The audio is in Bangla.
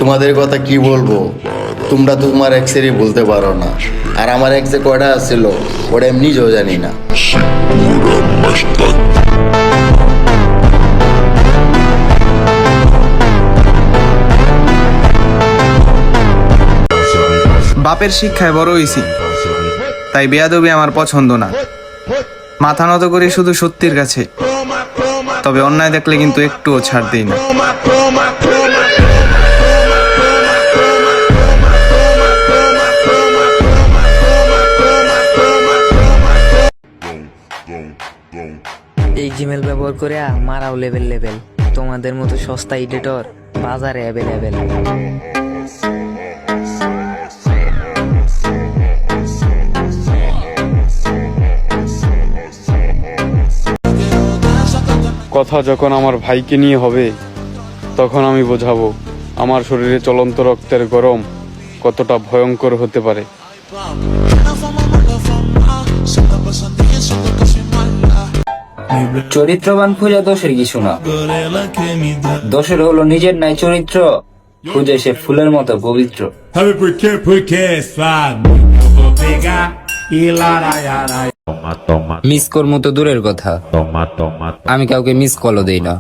তোমাদের কথা কি বলবো, তোমরা তোমার এক্সেরই বলতে পারো না, আর আমার এক্সে কয়টা ছিল ওটা আমি নিজেও জানি না। বাপের শিক্ষায় বড় হইছি, তাই বেয়াদবি আমার পছন্দ না। মাথা নত করি শুধু সত্যির কাছে, তবে অন্যায় দেখলে কিন্তু একটুও ছাড় দিই না। এই জিমেল ব্যবহার করে মারাও লেভেল লেভেল। তোমাদের মতো সস্তা এডিটর বাজারে অ্যাভেলেবেল। কথা যখন আমার ভাইকে নিয়ে হবে, তখন আমি বোঝাবো আমার শরীরে চলন্ত রক্তের গরম কতটা ভয়ঙ্কর হতে পারে। চরিত্রবান খুঁজে দোষের কিছু না, দোষের হলো নিজের নাই চরিত্র খুঁজে সে ফুলের মতো পবিত্র। মিস করবো তো দূরের কথা, আমি কাউকে মিস কলও দেই না।